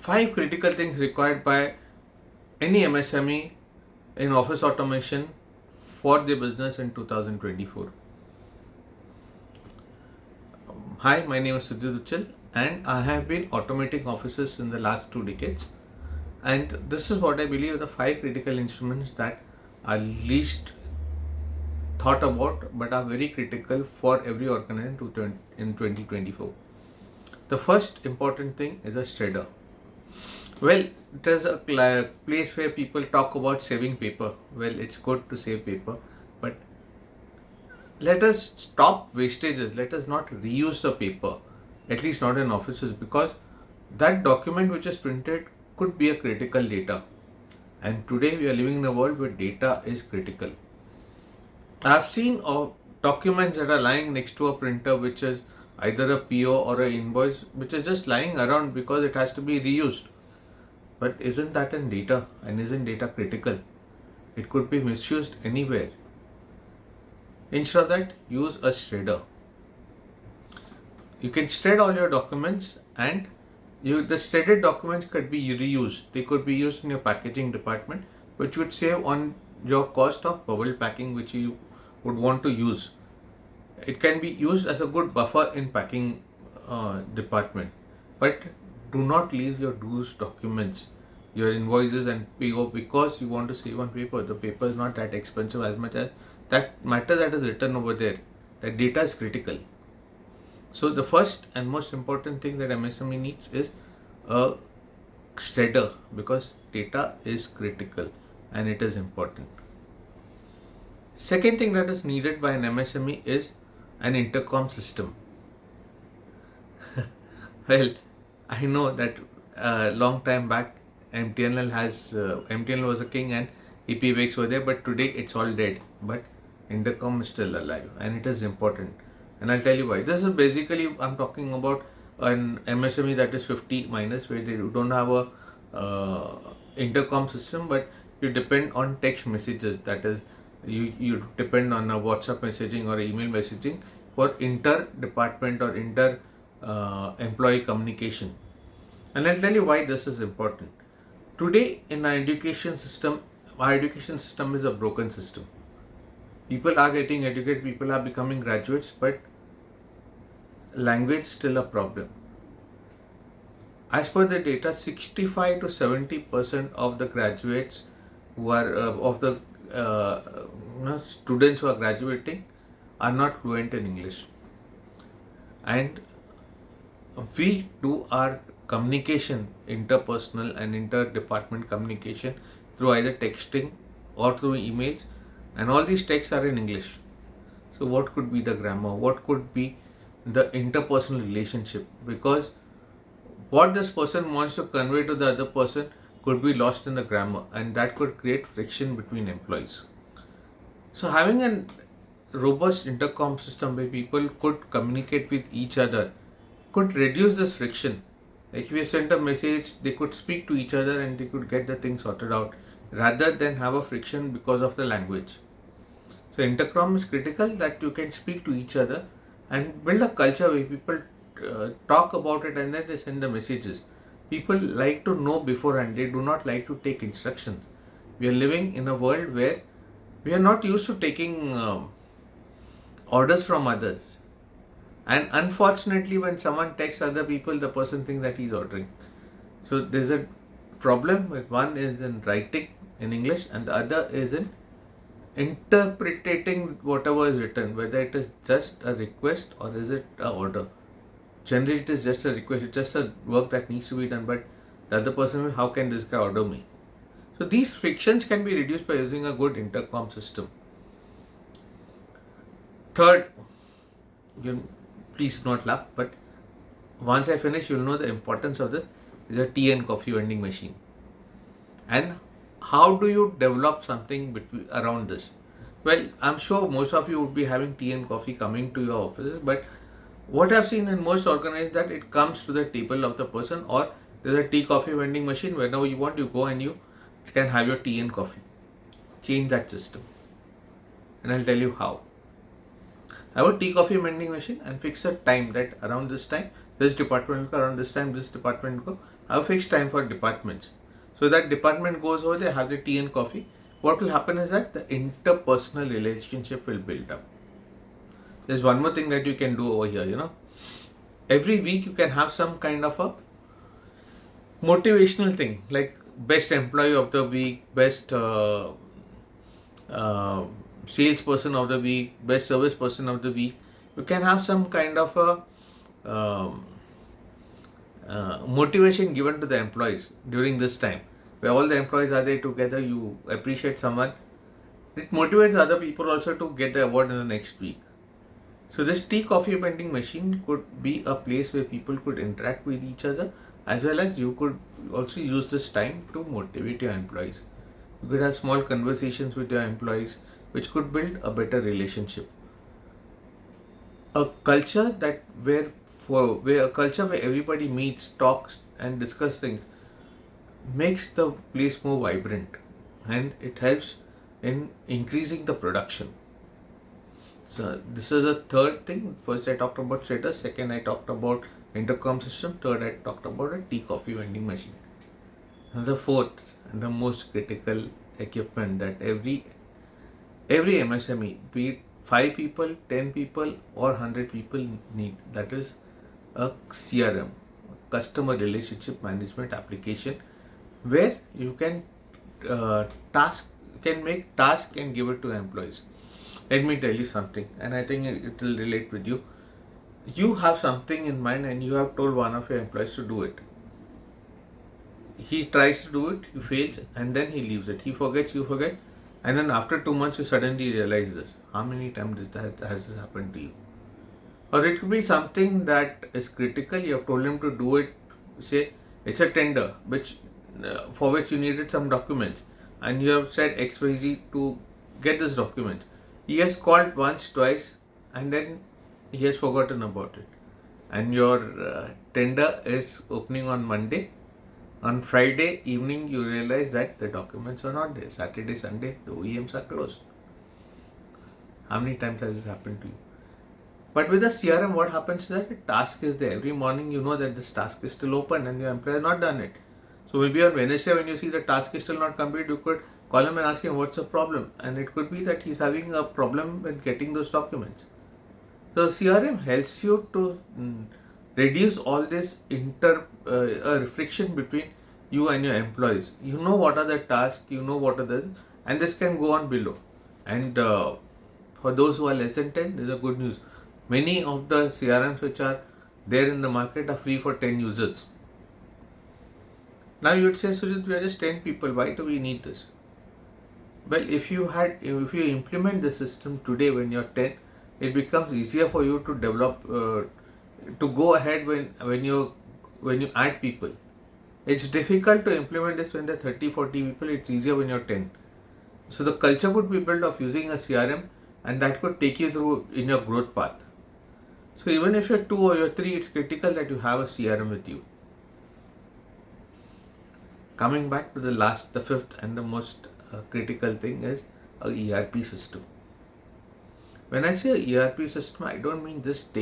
5 critical things required by any MSME in office automation for their business in 2024. Hi, my name is Siddharth Uchal and I have been automating offices in the last 2 decades. And this is what I believe are the 5 critical instruments that are least thought about but are very critical for every organization in 2024. The first important thing is a shredder. Well, it is a place where people talk about saving paper. Well, it's good to save paper, but let us stop wastages. Let us not reuse the paper, at least not in offices, because that document which is printed could be a critical data. And today we are living in a world where data is critical. I've seen documents that are lying next to a printer which is either a PO or an invoice which is just lying around because it has to be reused. But isn't that in data, and isn't data critical? It could be misused anywhere. Instead of that, use a shredder. You can shred all your documents, and the shredded documents could be reused. They could be used in your packaging department, which would save on your cost of bubble packing which you would want to use. It can be used as a good buffer in packing department. But do not leave your dues documents, your invoices and PO because you want to save on paper. The paper is not that expensive as much as that matter that is written over there. That data is critical. So the first and most important thing that MSME needs is a shredder because data is critical and it is important. Second thing that is needed by an MSME is an intercom system. Well, I know that a long time back MTNL was a king and EPWX were there, but today it's all dead. But intercom is still alive and it is important. And I'll tell you why. This is basically, I'm talking about an MSME that is 50 minus, where they don't have a intercom system, but you depend on text messages. That is, you depend on a WhatsApp messaging or email messaging for inter-department or inter-employee communication. And I'll tell you why this is important. Today in our education system is a broken system. People are getting educated, people are becoming graduates, but language is still a problem. As per the data, 65 to 70% of the graduates who are students who are graduating are not fluent in English. And we do our communication, interpersonal and inter-department communication through either texting or through emails, and all these texts are in English. So what could be the grammar? What could be the interpersonal relationship? Because what this person wants to convey to the other person could be lost in the grammar, and that could create friction between employees. So having a robust intercom system where people could communicate with each other could reduce this friction. Like if you sent a message, they could speak to each other and they could get the thing sorted out rather than have a friction because of the language. So intercom is critical, that you can speak to each other and build a culture where people talk about it and then they send the messages. People like to know beforehand. They do not like to take instructions. We are living in a world where we are not used to taking orders from others. And unfortunately, when someone texts other people, the person thinks that he's ordering. So there's a problem with one is in writing in English and the other is in interpreting whatever is written, whether it is just a request or is it an order. Generally, it is just a request, it's just a work that needs to be done, but the other person will, how can this guy order me? So these frictions can be reduced by using a good intercom system. Third, please do not laugh, but once I finish, you'll know the importance of this is a tea and coffee vending machine. And how do you develop something around this? Well, I'm sure most of you would be having tea and coffee coming to your offices, but what I've seen in most organizations that it comes to the table of the person, or there's a tea coffee vending machine. Whenever you want, you go and you can have your tea and coffee. Change that system. And I'll tell you how. Have a tea coffee vending machine and fix a time that around this time this department will go, around this time this department will go. have a fixed time for departments. So that department goes over, they have the tea and coffee. What will happen is that the interpersonal relationship will build up. There's one more thing that you can do over here, Every week you can have some kind of a motivational thing, like best employee of the week, best salesperson of the week, best service person of the week. You can have some kind of a motivation given to the employees during this time, where all the employees are there together. You appreciate someone, it motivates other people also to get the award in the next week. So this tea coffee vending machine could be a place where people could interact with each other, as well as you could also use this time to motivate your employees. You could have small conversations with your employees, which could build a better relationship. A culture where everybody meets, talks, and discuss things makes the place more vibrant, and it helps in increasing the production. So this is the third thing. First I talked about status, second I talked about intercom system, third I talked about a tea coffee vending machine. And the fourth and the most critical equipment that every MSME, be it 5 people, 10 people or 100 people need, that is a CRM, customer relationship management application, where you can make task and give it to employees. Let me tell you something, and I think it will relate with you. You have something in mind and you have told one of your employees to do it. He tries to do it, he fails, and then he leaves it. He forgets, you forget, and then after 2 months you suddenly realize this. How many times has this happened to you? Or it could be something that is critical. You have told him to do it. Say it's a tender for which you needed some documents, and you have said XYZ to get this document. He has called once, twice, and then he has forgotten about it. And your tender is opening on Monday. On Friday evening, you realize that the documents are not there. Saturday, Sunday, the OEMs are closed. How many times has this happened to you? But with the CRM, what happens is that the task is there. Every morning you know that this task is still open and your employer has not done it. So maybe on Wednesday when you see the task is still not complete, you could call him and ask him what's the problem. And it could be that he's having a problem with getting those documents. So CRM helps you to reduce all this friction between you and your employees. You know what are the tasks, you know what are the, and this can go on below. And for those who are less than 10, there's a good news. Many of the CRMs which are there in the market are free for 10 users. Now you would say, Sujit, we are just 10 people. Why do we need this? Well, if you implement the system today when you're 10, it becomes easier for you to develop, to go ahead when you add people. It's difficult to implement this when there are 30, 40 people. It's easier when you're 10. So the culture would be built of using a CRM, and that could take you through in your growth path. So even if you're 2 or you're 3, it's critical that you have a CRM with you. Coming back to the fifth and the most critical thing is a ERP system. When I say ERP system, I don't mean just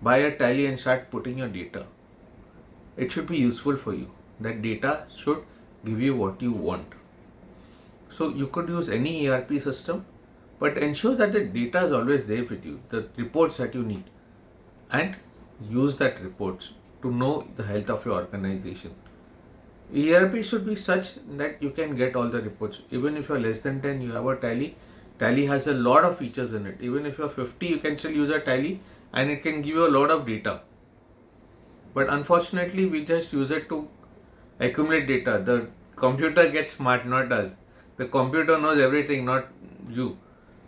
buy a Tally and start putting your data. It should be useful for you. That data should give you what you want. So you could use any ERP system, but ensure that the data is always there with you, the reports that you need, and use that reports to know the health of your organization. ERP should be such that you can get all the reports. Even if you're less than 10, you have a Tally. Tally has a lot of features in it. Even if you're 50, you can still use a Tally and it can give you a lot of data. But unfortunately, we just use it to accumulate data. The computer gets smart, not us. The computer knows everything, not you.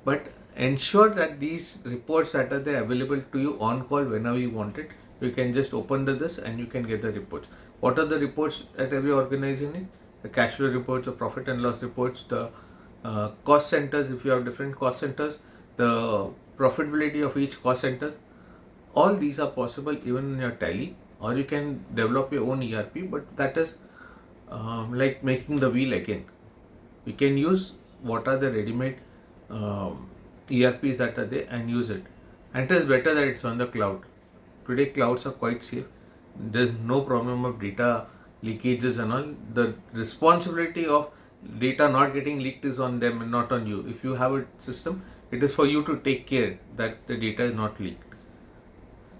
But ensure that these reports that are there available to you on call whenever you want it. You can just open this and you can get the reports. What are the reports at every organization needs? The cash flow reports, the profit and loss reports, the cost centers, if you have different cost centers, the profitability of each cost center. All these are possible even in your Tally, or you can develop your own ERP, but that is like making the wheel again. You can use what are the ready-made ERPs that are there and use it. And it is better that it's on the cloud. Today clouds are quite safe. There's no problem of data leakages and all. The responsibility of data not getting leaked is on them and not on you. If you have a system, it is for you to take care that the data is not leaked.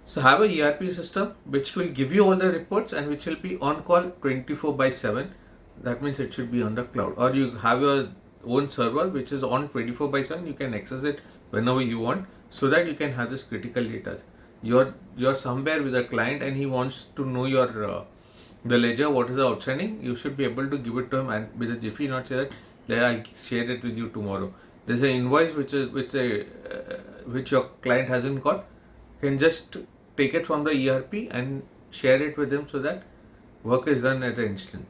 So have a ERP system which will give you all the reports and which will be on call 24/7. That means it should be on the cloud, or you have your own server which is on 24/7. You can access it whenever you want, so that you can have this critical data. You're somewhere with a client and he wants to know your the ledger, what is the outstanding. You should be able to give it to him and with a jiffy, not say that I'll share it with you tomorrow. There's an invoice which your client hasn't got. You can just take it from the ERP and share it with him so that work is done at an instant.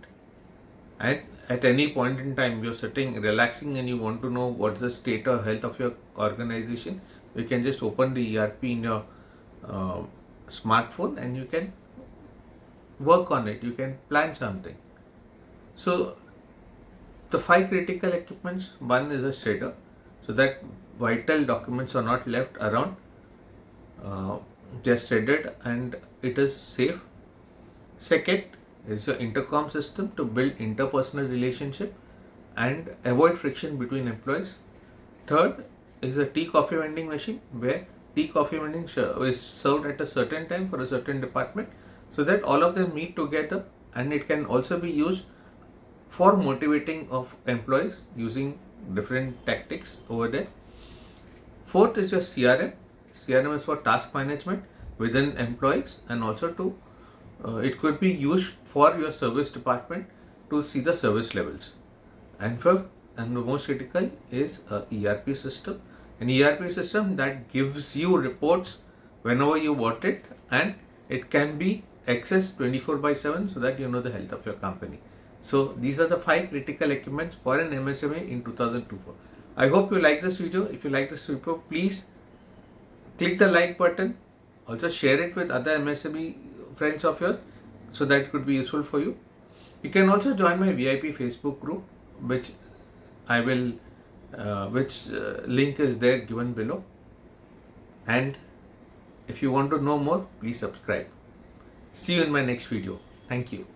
And at any point in time you're sitting relaxing and you want to know what's the state or health of your organization, you can just open the ERP in your smartphone and you can work on it, you can plan something. So the 5 critical equipments: one is a shredder, so that vital documents are not left around, they are shredded and it is safe. Second is the intercom system to build interpersonal relationship and avoid friction between employees. Third is a tea coffee vending machine, where tea coffee vending is served at a certain time for a certain department, so that all of them meet together, and it can also be used for motivating of employees using different tactics over there. Fourth is your CRM. CRM is for task management within employees, and also to it could be used for your service department to see the service levels. And fifth, and the most critical, is a ERP system. An ERP system that gives you reports whenever you want it, and it can be accessed 24/7, so that you know the health of your company. So these are the 5 critical equipments for an MSME in 2024. I hope you like this video. If you like this video, please click the like button. Also share it with other MSME friends of yours, so that it could be useful for you. You can also join my VIP Facebook group, which I will link is there given below. And if you want to know more, please subscribe. See you in my next video. Thank you.